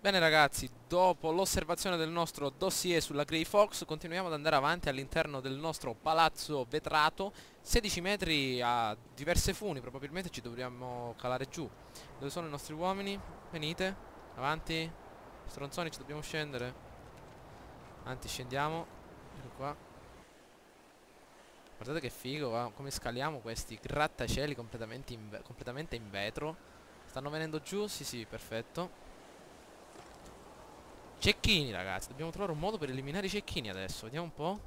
Bene ragazzi, dopo l'osservazione del nostro dossier sulla Grey Fox, continuiamo ad andare avanti all'interno del nostro palazzo vetrato. 16 metri a diverse funi, probabilmente ci dobbiamo calare giù. Dove sono i nostri uomini? Venite, avanti. Stronzoni, ci dobbiamo scendere. Avanti, scendiamo. Ecco qua. Guardate che figo, come scaliamo questi grattacieli completamente in vetro. Stanno venendo giù? Sì, sì, perfetto. Cecchini ragazzi, dobbiamo trovare un modo per eliminare i cecchini adesso. Vediamo un po'.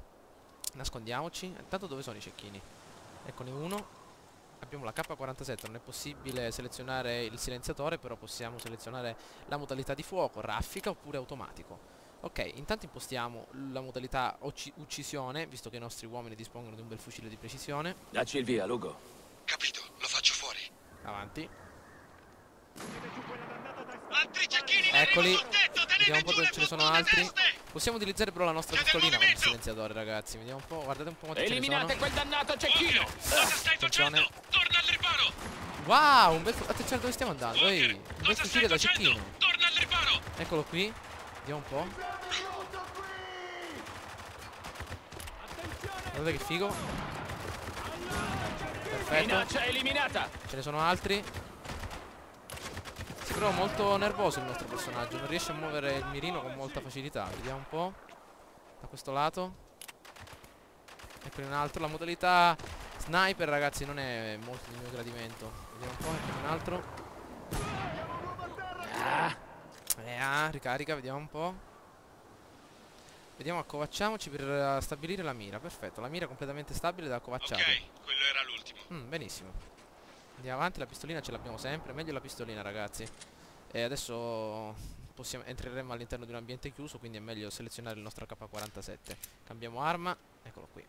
Nascondiamoci. Intanto dove sono i cecchini? Eccone uno. Abbiamo la K47. Non è possibile selezionare il silenziatore, però possiamo selezionare la modalità di fuoco, raffica oppure automatico. Ok, intanto impostiamo la modalità uccisione, visto che i nostri uomini dispongono di un bel fucile di precisione. Dacci il via, Lugo. Capito, lo faccio fuori. Avanti. Altri cecchini. Eccoli. Vediamo un po' se ce ne sono altri. Possiamo utilizzare però la nostra pistolina come silenziatore, ragazzi. Vediamo un po', guardate un po' quanti ce ne sono. Eliminate quel dannato cecchino. Cosa stai facendo? Torna al riparo. Wow, un bel attenzione dove stiamo andando. Ehi, un bel fucile da cecchino. Torna al riparo. Eccolo qui. Vediamo un po'. Guardate che figo. Perfetto. Minaccia eliminata. Ce ne sono altri. Si trova molto nervoso il nostro personaggio. Non riesce a muovere il mirino con molta facilità. Vediamo un po'. Da questo lato. Ecco un altro. La modalità sniper ragazzi non è molto di mio gradimento. Vediamo un po'. Ecco un altro. Ricarica. Vediamo un po'. Vediamo, accovacciamoci per stabilire la mira. Perfetto, la mira è completamente stabile da accovacciato. Ok, quello era l'ultimo. Benissimo. Andiamo avanti, la pistolina ce l'abbiamo sempre. Meglio la pistolina ragazzi. E adesso entreremo all'interno di un ambiente chiuso, quindi è meglio selezionare il nostro K47. Cambiamo arma. Eccolo qui.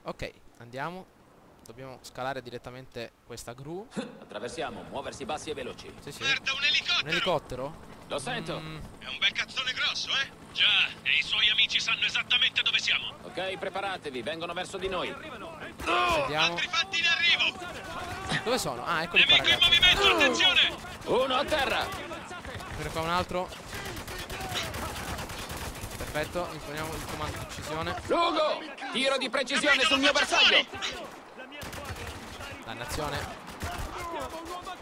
Ok, andiamo. Dobbiamo scalare direttamente questa gru. Attraversiamo, muoversi bassi e veloci. Sì, sì. Guarda, un elicottero. Un elicottero? Lo sento. È un bel cazzone grosso, eh? Già, e i suoi amici sanno esattamente dove siamo. Ok, preparatevi, vengono verso di noi. Scendiamo. Altri fatti in arrivo. Dove sono? Ah, eccoli qua Nemico in ragazzi. movimento, attenzione. Uno a terra. Eccone qua un altro. Perfetto, imponiamo il comando di uccisione. Lugo, tiro di precisione sul mio bersaglio. Dannazione.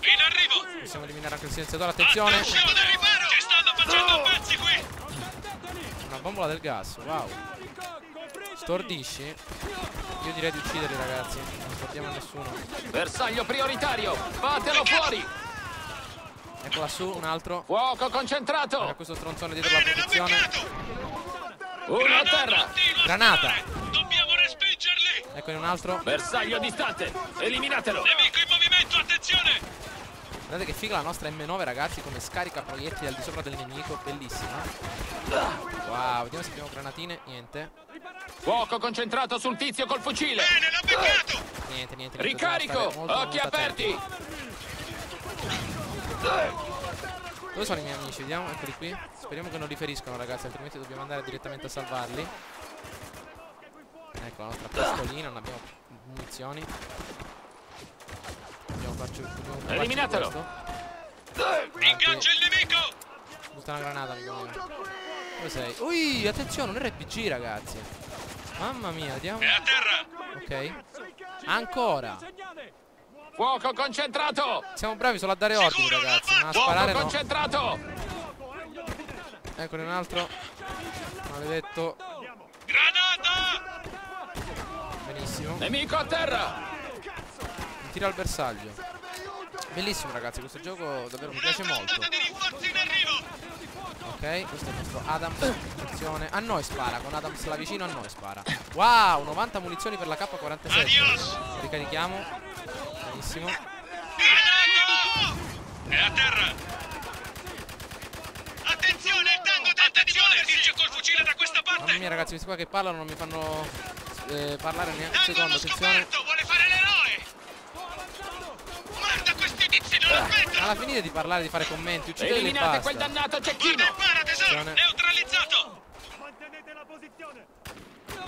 In arrivo. Possiamo eliminare anche il silenziatore. Attenzione. Attenzione, riparo. Ci stanno facendo pezzi qui. Una bombola del gas. Wow. Stordisci? Io direi di ucciderli ragazzi. Non stordiamo a nessuno. Bersaglio prioritario, fatelo fuori. Ecco lassù un altro. Fuoco concentrato. Guarda questo stronzone dietro la protezione. Uno a terra. Granata. Dobbiamo respingerli. Eccone un altro. Bersaglio distante, eliminatelo. Nemico in movimento, attenzione. Guardate che figa la nostra M9 ragazzi, come scarica proiettili al di sopra del nemico. Bellissima. Wow, vediamo se abbiamo granatine. Niente. Fuoco concentrato sul tizio col fucile. Bene, l'ha beccato. Niente. Ricarico, occhi aperti. Dove sono i miei amici? Vediamo, eccoli qui. Speriamo che non riferiscono ragazzi, altrimenti dobbiamo andare direttamente a salvarli. Ecco la nostra pistolina, non abbiamo munizioni. Eliminatelo. Ingaggia il nemico. Butta una granata, amico mio. Dove sei? Ui, attenzione, un RPG ragazzi. Mamma mia, vediamo. È a terra. Ok. Ancora. Fuoco concentrato. Siamo bravi solo a dare ordini ragazzi, ma a sparare Fuoco no. concentrato. Eccone un altro. Maledetto. Granata. Benissimo. Nemico a terra. Mi tira al bersaglio. Bellissimo ragazzi, questo gioco davvero mi piace molto. Di rinforzi in arrivo. Ok, questo è il nostro Adams. Attenzione. A noi spara, con Adams là vicino a noi spara. Wow, 90 munizioni per la K47. Adios. Ricarichiamo. Benissimo. Granata. È a terra. Attenzione, il tango tenta di muoversi. Col fucile da questa parte. Mamma mia ragazzi, questi qua che parlano non mi fanno parlare neanche un Tango secondo. allo Attenzione. scoperto, vuole fare l'eroe. Guarda questi tizi, non aspettano. Alla finire di parlare, di fare commenti, uccideteli e Eliminate basta. quel dannato cecchino. Guarda e para, tesoro. Attenzione. Neutralizzato.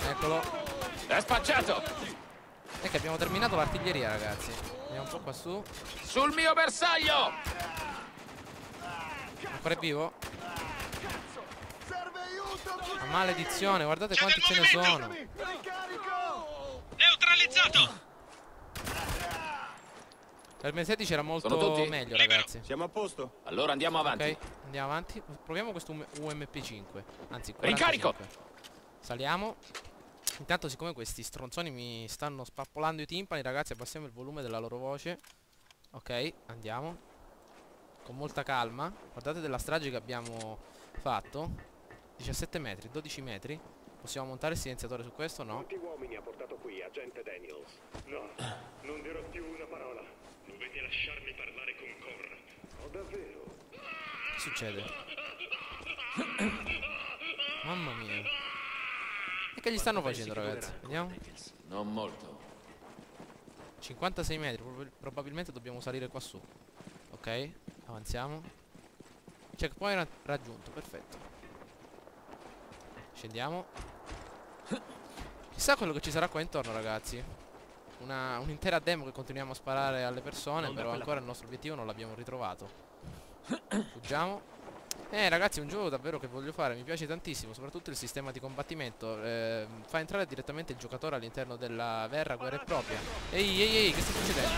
Eccolo. È spacciato! È che abbiamo terminato l'artiglieria, ragazzi. Andiamo un po' qua su. Sul mio bersaglio! Ancora è vivo? Ma maledizione, guardate quanti ce ne sono. Neutralizzato! Per me 16 era molto Sono tutti? meglio, Libero. ragazzi. Siamo a posto? Allora andiamo avanti. Ok, andiamo avanti. Proviamo questo UMP5. Anzi, 45. Ricarico! Saliamo. Intanto, siccome questi stronzoni mi stanno spappolando i timpani, ragazzi, abbassiamo il volume della loro voce. Ok, andiamo. Con molta calma. Guardate della strage che abbiamo fatto. 17 metri, 12 metri. Possiamo montare il silenziatore su questo? No. Quanti uomini ha portato qui, agente Daniels? No, non dirò più una parola. Dovete lasciarmi parlare con Conrad. Oh, davvero? Che succede? Mamma mia. E che gli stanno facendo, ragazzi? Vediamo. Non molto. 56 metri, probabilmente dobbiamo salire qua su. Ok, avanziamo. Checkpoint raggiunto, perfetto. Scendiamo. Chissà quello che ci sarà qua intorno, ragazzi. Un'intera demo che continuiamo a sparare alle persone, però ancora il nostro obiettivo non l'abbiamo ritrovato. Fuggiamo. Ragazzi, è un gioco davvero che voglio fare, mi piace tantissimo, soprattutto il sistema di combattimento. Fa entrare direttamente il giocatore all'interno della vera guerra e propria. Ehi, che sta succedendo?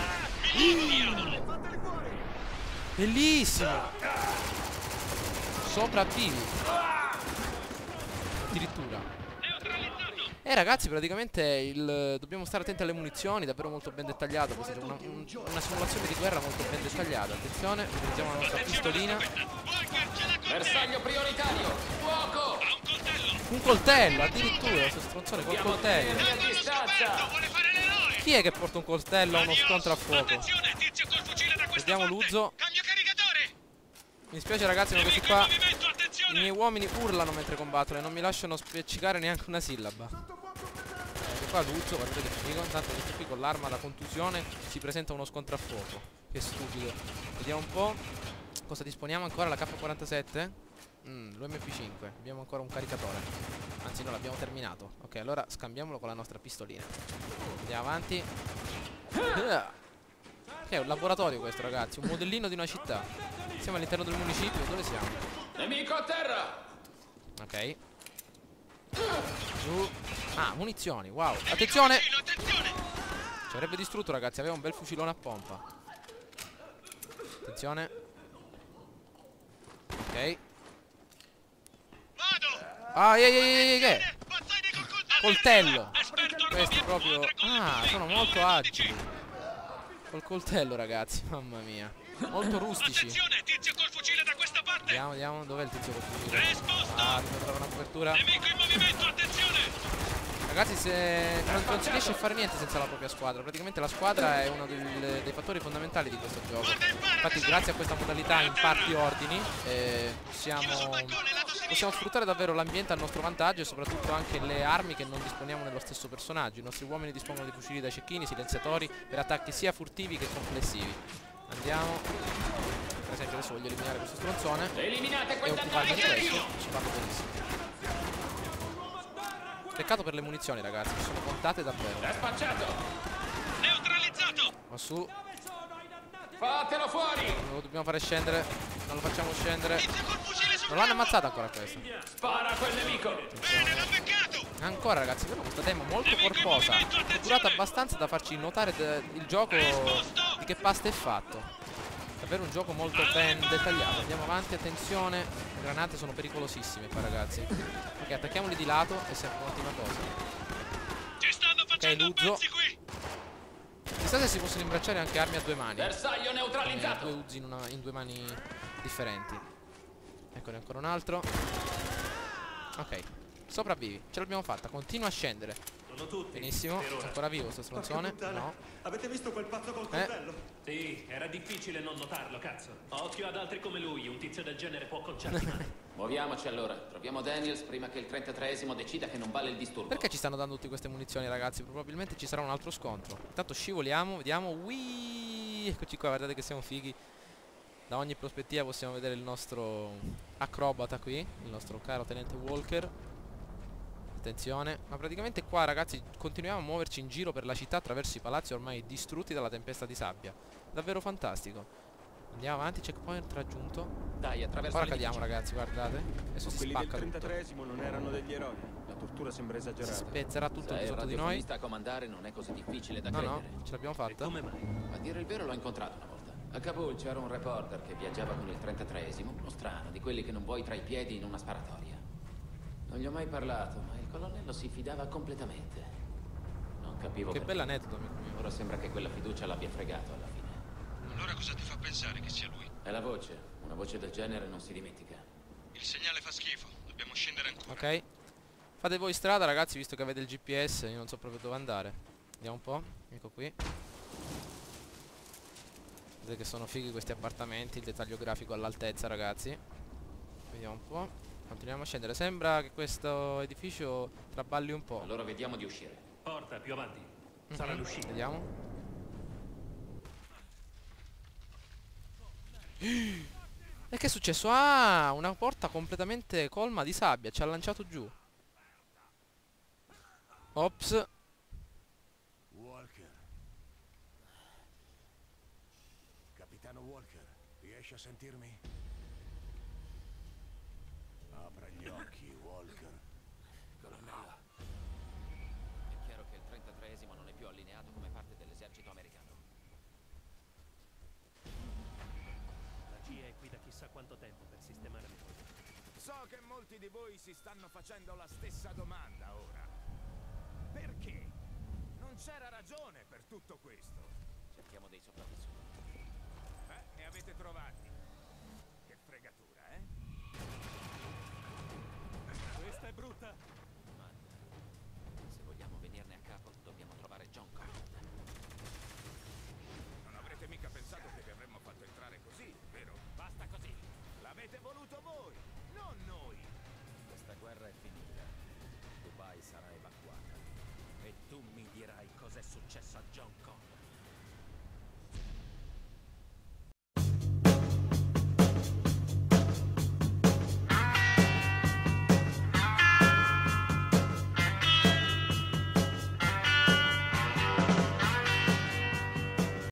Bellissimo! Sopravvivi! Addirittura. Ragazzi, praticamente dobbiamo stare attenti alle munizioni, davvero molto ben dettagliato. Questa è una simulazione di guerra molto ben dettagliata. Attenzione, utilizziamo la nostra pistolina. Bersaglio prioritario! Fuoco! Un coltello, addirittura, questo stronzone col coltello. A distanza! Vuole fare l'eroe! Chi è che porta un coltello a uno scontro a fuoco? Attenzione, tizio col fucile da questa Vediamo parte. l'uso. Cambio caricatore! Mi spiace, ragazzi, ma questi Nemico in qua, movimento, i attenzione! miei uomini urlano mentre combattono e non mi lasciano spiccicare neanche una sillaba. Ecco qua l'uso, guardate che figo. Intanto questo qui con l'arma da contusione si presenta uno scontro a fuoco. Che stupido. Vediamo un po'. Cosa disponiamo ancora? La K47? L'UMP5. Abbiamo ancora un caricatore. Anzi no, l'abbiamo terminato. Ok, allora scambiamolo con la nostra pistolina. Andiamo avanti. Che è un laboratorio questo, ragazzi. Un modellino di una città. Siamo all'interno del municipio. Dove siamo? Nemico a terra! Ok. Giù. Ah, munizioni, wow. Attenzione! Attenzione! Ci avrebbe distrutto, ragazzi. Aveva un bel fucilone a pompa. Attenzione. Ok. Vado! Ah, che è? Bazzaide col coltello! Coltello. Esperto Questi armamento, proprio... oltre con le Ah, bombe. sono molto Oltre agili. Col coltello, ragazzi. Mamma mia. Molto rustici. Attenzione, tizio col fucile da questa parte! Vediamo. Dov'è il tizio col fucile? È esposto! Ah, devo trovare una copertura. Nemico in movimento, attenzione! Ragazzi, se non si riesce a fare niente senza la propria squadra. Praticamente la squadra è uno dei fattori fondamentali di questo gioco. Infatti, grazie a questa modalità imparti ordini possiamo sfruttare davvero l'ambiente a nostro vantaggio e soprattutto anche le armi che non disponiamo nello stesso personaggio. I nostri uomini dispongono di fucili da cecchini, silenziatori per attacchi sia furtivi che complessivi. Andiamo. Per esempio adesso voglio eliminare questo stronzone Eliminate e quel occuparmi di dannato questo. Ci fanno benissimo. Peccato per le munizioni, ragazzi, che sono contate davvero. È spacciato! Neutralizzato! Qua su. Fatelo fuori! Lo dobbiamo fare scendere. Non lo facciamo scendere. Tizio col fucile sul Non l'hanno ammazzato ancora questo. Spara a quel nemico! Bene, l'ha beccato! Ancora, ragazzi, però questa demo molto corposa. È durata abbastanza da farci notare il gioco di che pasta è fatto. Davvero un gioco molto ben dettagliato. Andiamo avanti, attenzione. Le granate sono pericolosissime qua, ragazzi. Ok, attacchiamoli di lato e sempre un'ottima cosa. Ci stanno facendo l'uso. pezzi qui! Chissà se si possono imbracciare anche armi a due mani. Bersaglio neutralizzato! Due usi in due mani differenti. Eccone ancora un altro. Ok, sopravvivi, ce l'abbiamo fatta, continua a scendere. Sono tutti. Benissimo, per ora. ancora vivo sto stronzone. Porca puttana. No. Avete visto quel pazzo col coltello? Sì, era difficile non notarlo, cazzo. Occhio ad altri come lui, un tizio del genere può conciarsi male. Muoviamoci allora. Troviamo Daniels prima che il 33esimo decida che non vale il disturbo. Perché ci stanno dando tutte queste munizioni, ragazzi? Probabilmente ci sarà un altro scontro. Intanto scivoliamo, vediamo. Whee! Eccoci qua, guardate che siamo fighi. Da ogni prospettiva possiamo vedere il nostro acrobata qui, il nostro caro tenente Walker. Attenzione. Ma praticamente qua, ragazzi, continuiamo a muoverci in giro per la città attraverso i palazzi ormai distrutti dalla tempesta di sabbia. Davvero fantastico. Andiamo avanti, checkpoint raggiunto. Dai, attraverso Ora cadiamo, l'edificio. ragazzi, guardate. Adesso si Quelli del spacca tutto. 33esimo non erano degli eroi. La tortura sembra Si esagerata. spezzerà tutto Se di il sotto di noi. radiofonista a comandare non è così difficile da No, no, credere. ce l'abbiamo fatta. Come mai? A dire il vero l'ho incontrato una volta. A Kabul c'era un reporter che viaggiava con il 33esimo, uno strano, di quelli che non vuoi tra i piedi in una sparatoria. Non gli ho mai parlato, ma il colonnello si fidava completamente. Non capivo Che perché. bell'aneddoto, amico mio. Ora sembra che quella fiducia l'abbia fregato alla fine. Allora cosa ti fa pensare che sia lui? È la voce. Una voce del genere non si dimentica. Il segnale fa schifo, dobbiamo scendere ancora. Ok. Fate voi strada, ragazzi, visto che avete il GPS. Io non so proprio dove andare. Vediamo un po'. Ecco qui. Vedete che sono fighi questi appartamenti. Il dettaglio grafico all'altezza, ragazzi. Vediamo un po'. Continuiamo a scendere. Sembra che questo edificio traballi un po'. Allora vediamo di uscire. Porta, più avanti. Sarà l'uscita. Vediamo. E che è successo? Ah, una porta completamente colma di sabbia. Ci ha lanciato giù. Ops. Walker. Capitano Walker, riesci a sentirmi? Apra gli occhi, Walker. Colonnello. È chiaro che il 33esimo non è più allineato come parte dell'esercito americano. La CIA è qui da chissà quanto tempo per sistemare le cose. So che molti di voi si stanno facendo la stessa domanda ora. Perché? Non c'era ragione per tutto questo. Cerchiamo dei sopravvissuti. Ne avete trovati. Che fregatura, eh? Questa è brutta. Se vogliamo venirne a capo, dobbiamo trovare John Connor. Non avrete mica pensato che vi avremmo fatto entrare così, vero? Basta così. L'avete voluto voi, non noi. Questa guerra è finita. Dubai sarà evacuata. E tu mi dirai cos'è successo a John Connor.